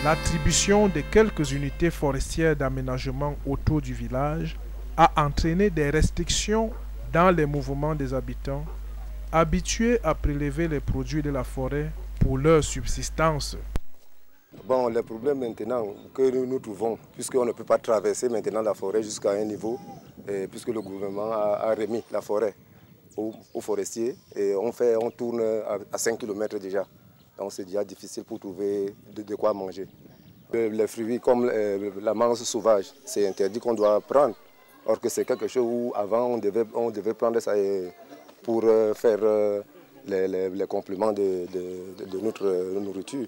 L'attribution de quelques unités forestières d'aménagement autour du village a entraîné des restrictions dans les mouvements des habitants, habitués à prélever les produits de la forêt pour leur subsistance. Bon, les problèmes maintenant que nous trouvons, puisqu'on ne peut pas traverser maintenant la forêt jusqu'à un niveau, puisque le gouvernement a remis la forêt aux forestiers, et on tourne à 5 km déjà. Donc c'est déjà difficile pour trouver de quoi manger. Les fruits comme la mangue sauvage, c'est interdit qu'on doit prendre. Or que c'est quelque chose où avant on devait prendre ça pour faire les compléments de notre nourriture.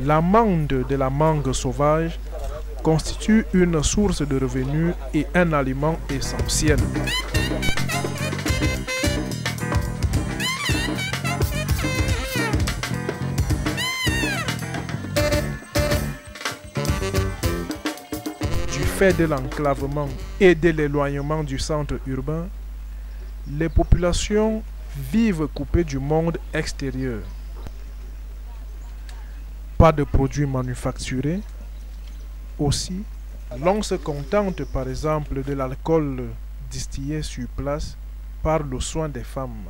L'amande de la mangue sauvage constitue une source de revenus et un aliment essentiel. Du fait de l'enclavement et de l'éloignement du centre urbain, les populations vivent coupées du monde extérieur. Pas de produits manufacturés. Aussi, l'on se contente par exemple de l'alcool distillé sur place par le soin des femmes.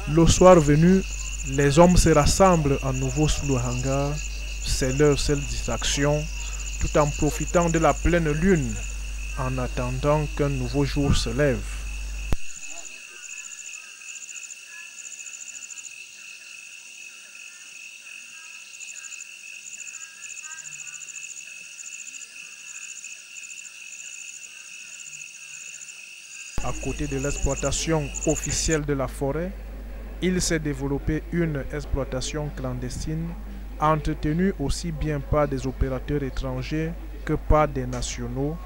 Le soir venu, les hommes se rassemblent à nouveau sous le hangar. C'est leur seule distraction, tout en profitant de la pleine lune, en attendant qu'un nouveau jour se lève. À côté de l'exploitation officielle de la forêt, il s'est développé une exploitation clandestine, entretenue aussi bien par des opérateurs étrangers que par des nationaux,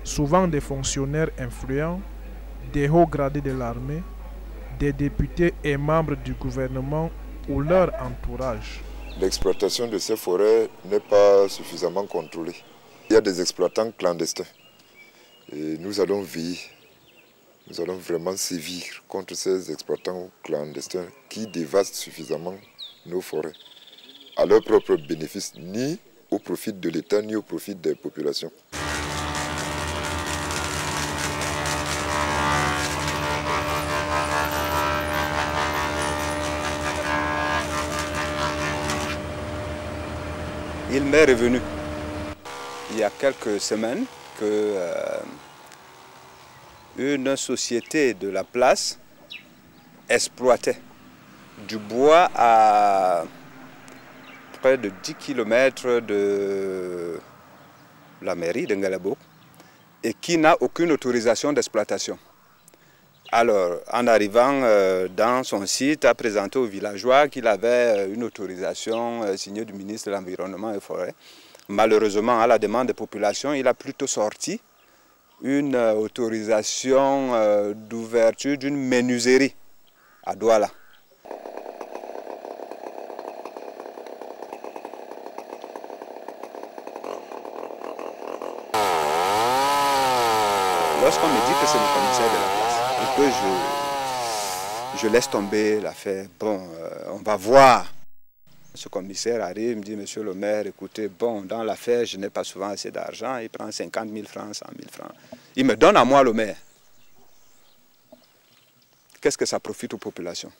souvent des fonctionnaires influents, des hauts gradés de l'armée, des députés et membres du gouvernement ou leur entourage. L'exploitation de ces forêts n'est pas suffisamment contrôlée. Il y a des exploitants clandestins et nous allons veiller. Nous allons vraiment sévir contre ces exploitants clandestins qui dévastent suffisamment nos forêts, à leur propre bénéfice, ni au profit de l'État, ni au profit des populations. Il m'est revenu il y a quelques semaines que une société de la place exploitait du bois à près de 10 km de la mairie de Ngalabo et qui n'a aucune autorisation d'exploitation. Alors, en arrivant dans son site, a présenté aux villageois qu'il avait une autorisation signée du ministre de l'Environnement et des Forêts. Malheureusement, à la demande des populations, il a plutôt sorti une autorisation d'ouverture d'une menuiserie à Douala. Lorsqu'on me dit que c'est le commissaire de la place et que je laisse tomber l'affaire, bon, on va voir. Ce commissaire arrive, me dit, monsieur le maire, écoutez, bon, dans l'affaire, je n'ai pas souvent assez d'argent, il prend 50 000 francs, 100 000 francs. Il me donne à moi le maire. Qu'est-ce que ça profite aux populations?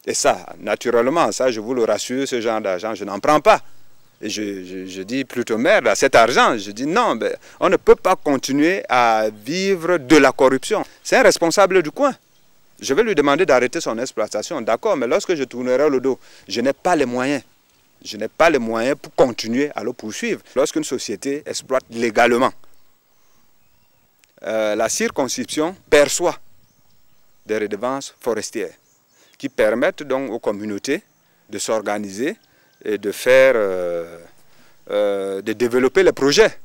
Et ça, naturellement, ça, je vous le rassure, ce genre d'argent, je n'en prends pas. Et je dis plutôt maire, là, cet argent, je dis non, ben, on ne peut pas continuer à vivre de la corruption. C'est un responsable du coin. Je vais lui demander d'arrêter son exploitation, d'accord, mais lorsque je tournerai le dos, je n'ai pas les moyens. Je n'ai pas les moyens pour continuer à le poursuivre. Lorsqu'une société exploite légalement, la circonscription perçoit des redevances forestières qui permettent donc aux communautés de s'organiser et de faire, de développer les projets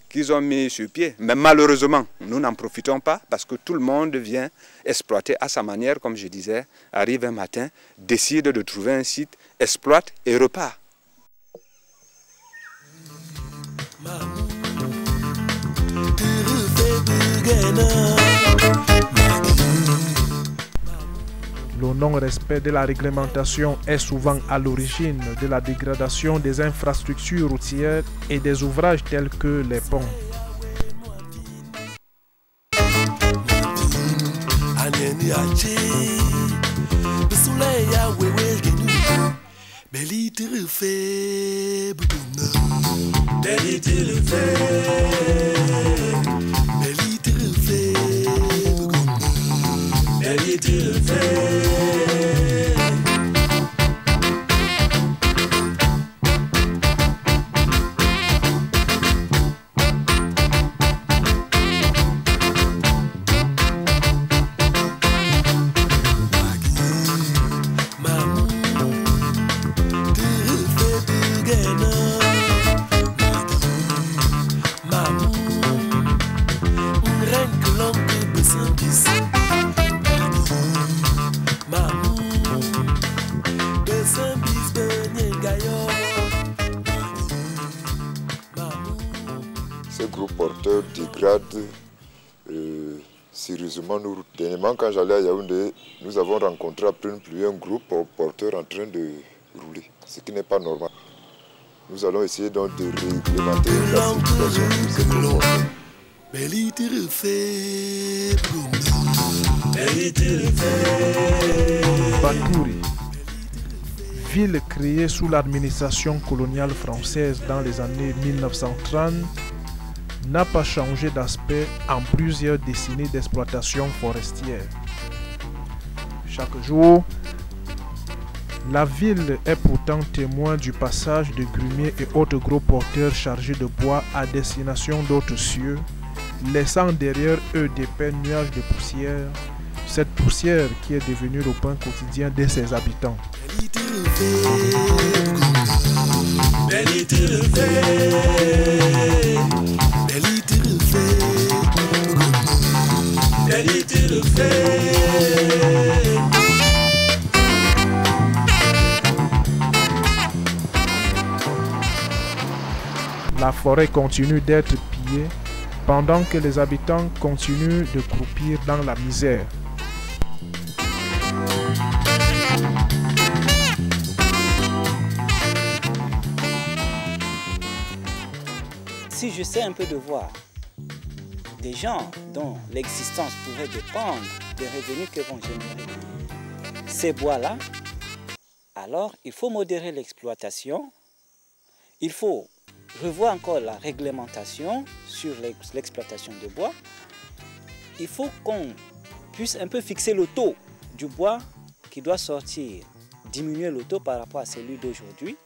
qu'ils ont mis sur pied. Mais malheureusement, nous n'en profitons pas parce que tout le monde vient exploiter à sa manière, comme je disais, arrive un matin, décide de trouver un site, exploite et repart. Le non-respect de la réglementation est souvent à l'origine de la dégradation des infrastructures routières et des ouvrages tels que les ponts. Ces gros porteurs dégradent sérieusement nos routes. Dernièrement, quand j'allais à Yaoundé, nous avons rencontré après une pluie un groupe porteur en train de rouler, ce qui n'est pas normal. Nous allons essayer donc de réglementer la circulation de ces gros porteurs. Batouri, ville créée sous l'administration coloniale française dans les années 1930, n'a pas changé d'aspect en plusieurs décennies d'exploitation forestière. Chaque jour, la ville est pourtant témoin du passage de grumiers et autres gros porteurs chargés de bois à destination d'autres cieux, laissant derrière eux d'épais nuages de poussière, cette poussière qui est devenue le pain quotidien de ses habitants. La forêt continue d'être pillée pendant que les habitants continuent de croupir dans la misère. Si j'essaie un peu de voir des gens dont l'existence pourrait dépendre des revenus que vont générer ces bois-là, alors il faut modérer l'exploitation, il faut revoir encore la réglementation sur l'exploitation de bois, il faut qu'on puisse un peu fixer le taux du bois qui doit sortir, diminuer le taux par rapport à celui d'aujourd'hui.